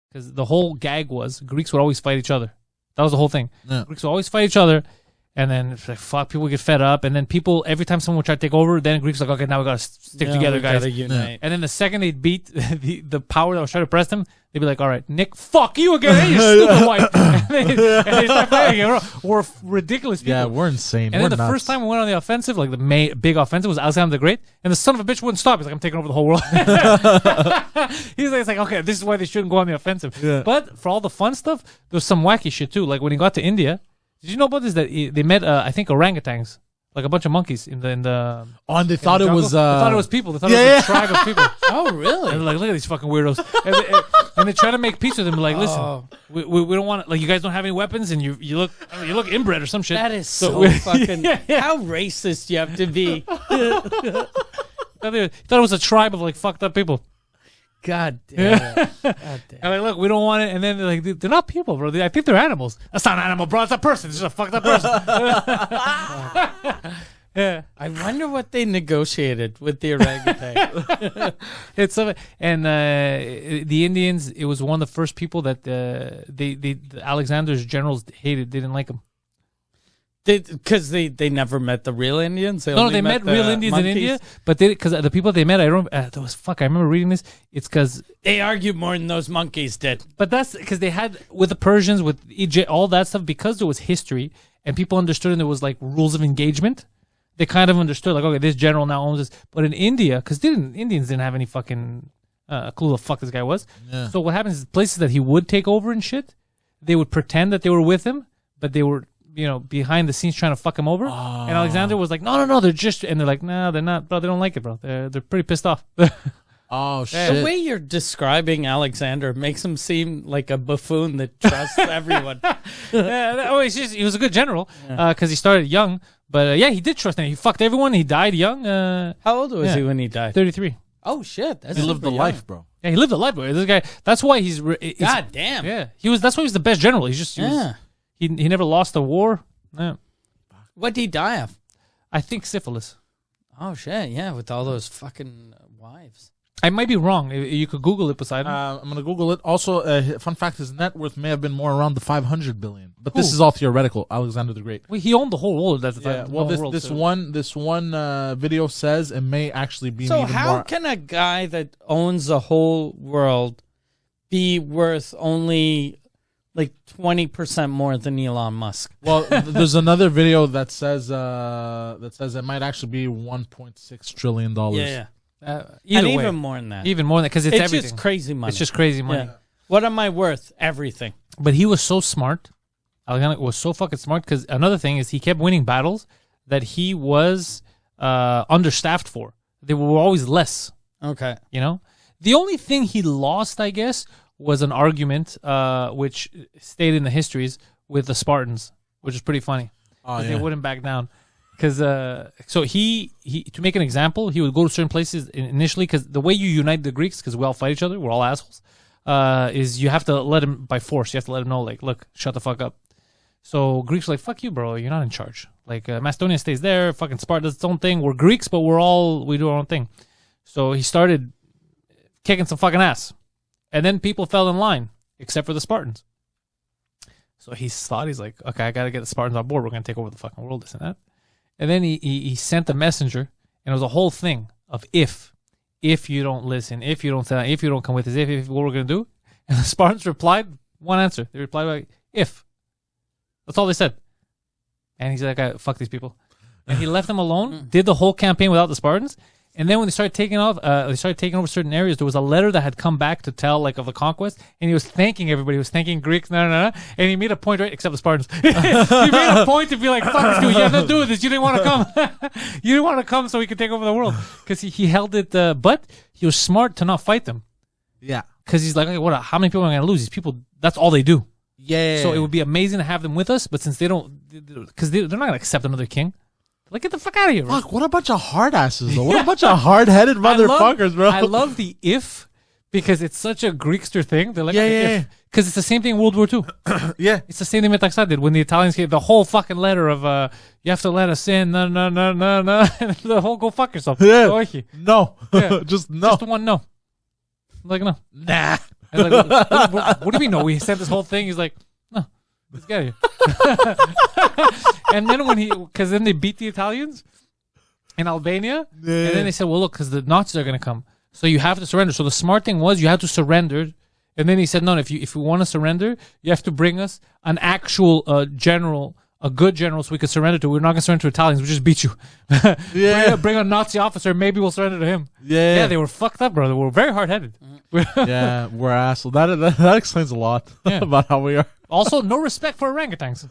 because the whole gag was Greeks would always fight each other. That was the whole thing. Yeah. Greeks would always fight each other, and then it's like, fuck, people get fed up, and then people, every time someone would try to take over, then Greeks like, okay, now we gotta stick together, guys. Unite. And then the second they beat the power that was trying to press them, they'd be like, all right, Nick, fuck you again, hey, you stupid white. and they start fighting again. We're ridiculous people. Yeah, we're insane. And we're then the nuts. first time we went on the offensive, like the big offensive, was Alexander the Great, and the son of a bitch wouldn't stop. He's like, I'm taking over the whole world. He's like, it's like, okay, this is why they shouldn't go on the offensive. Yeah. But for all the fun stuff, there was some wacky shit too. Like when he got to India, did you know about this? That they met, I think, orangutans, like a bunch of monkeys in the. Oh, and they thought it jungle. was. They thought it was people. They thought yeah, it was yeah. a tribe of people. Oh, really? And they're like, look at these fucking weirdos. And they try to make peace with them. Like, listen, Oh. we don't want, like, you guys don't have any weapons, and you look inbred or some shit. That is So so we- fucking. Yeah. How racist you have to be. Thought it was a tribe of like fucked up people. God damn. God damn. And like, look, we don't want it. And then they're like, they're not people, bro. I think they're animals. That's not an animal, bro. It's a person. It's just a fucked up person. Yeah, I wonder what they negotiated with the orangutan. it's and the Indians. It was one of the first people that the Alexander's generals hated. They didn't like him. Because they never met the real Indians. No, only they met the real Indians monkeys. in India, but because the people they met, I remember. There was I remember reading this. It's because. They argued more than those monkeys did. But that's because they had with the Persians, with Egypt, all that stuff. Because there was history and people understood, and there was like rules of engagement. They kind of understood, like, okay, this general now owns this. But in India, because Indians didn't have any fucking clue the fuck this guy was. Yeah. So what happens is places that he would take over and shit, they would pretend that they were with him, but they were, behind the scenes trying to fuck him over. And Alexander was like, no, they're just, and they're like, no, they're not, bro. They don't like it, bro. They're pretty pissed off. Oh The shit! way you're describing Alexander makes him seem like a buffoon that trusts everyone. He was a good general because he started young. But yeah, he did trust him. He fucked everyone. He died young. How old was Yeah. he when he died? 33. Oh shit! That's He lived super the young. life, bro. Yeah, he lived a life, boy. This guy. That's why he's. God damn. Yeah, he was. That's why he was the best general. He's just. Yeah. He never lost a war. Yeah. What did he die of? I think syphilis. Oh shit! Yeah, with all those fucking wives. I might be wrong. You could Google it, Poseidon. I'm gonna Google it. Also, fun fact: his net worth may have been more around the 500 billion. But this Who? is all theoretical. Alexander the Great. Well, he owned the whole world at the time. Yeah. The Well, whole world, this so- one video says it may actually be So even how more. can a guy that owns the whole world be worth only like 20% more than Elon Musk? Well, there's another video that says it might actually be 1.6 trillion dollars. Yeah. Either And way, even more than that. even more than that, because it's everything. just crazy money. It's just crazy money. Yeah. What am I worth? Everything. But he was so smart. Alexander was so fucking smart because another thing is he kept winning battles that he was understaffed for. They were always less. Okay. The only thing he lost, I guess, was an argument which stayed in the histories with the Spartans, which is pretty funny. Oh, Because yeah. they wouldn't back down. Because so he to make an example, he would go to certain places initially because the way you unite the Greeks, because we all fight each other, we're all assholes, is you have to let him by force. You have to let him know, like, look, shut the fuck up. So Greeks were like, fuck you, bro. You're not in charge. Like Macedonia stays there. Fucking Sparta does its own thing. We're Greeks, but we do our own thing. So he started kicking some fucking ass, and then people fell in line except for the Spartans. So he's like, okay, I gotta get the Spartans on board. We're gonna take over the fucking world, this and that. And then he sent a messenger, and it was a whole thing of if you don't listen, if you don't say, if you don't come with us, if what we're gonna do. And the Spartans replied one answer. They replied like, if. That's all they said. And he's like, fuck these people. And he left them alone, did the whole campaign without the Spartans. And then when they started taking over certain areas, there was a letter that had come back to tell, like, of the conquest, and he was thanking everybody. He was thanking Greeks, and he made a point, right, except the Spartans. He made a point to be like, fuck this dude, you have nothing to do with this. You didn't want to come. You didn't want to come so he could take over the world. Because he held it, but he was smart to not fight them. Yeah. Because he's like, okay, how many people am I going to lose? These people, that's all they do. Yeah. So it would be amazing to have them with us, but since they don't, because they're not going to accept another king. Like, get the fuck out of here, bro. Fuck, what a bunch of hard asses, though. What a bunch of hard-headed motherfuckers, bro. I love the if because it's such a Greekster thing. They're like, Yeah. because it's the same thing in World War II. Yeah. It's the same thing Metaxa did when the Italians gave the whole fucking letter of, you have to let us in, no. And the whole go fuck yourself. Yeah. Oiki. No. Yeah. Just no. Just one no. Like, no. Nah. And like, what do you mean? No, we sent this whole thing. He's like, no, let's get here. And then because then they beat the Italians in Albania, and then they said, well, look, because the Nazis are going to come, so you have to surrender. So the smart thing was you have to surrender. And then he said, no, if you want to surrender, you have to bring us an actual general. A good general, so we could surrender to. We're not gonna surrender to Italians. We just beat you. bring a Nazi officer. Maybe we'll surrender to him. Yeah, they were fucked up, brother. We're very hard headed. Yeah, we're assholes. That explains a lot about how we are. Also, no respect for orangutans.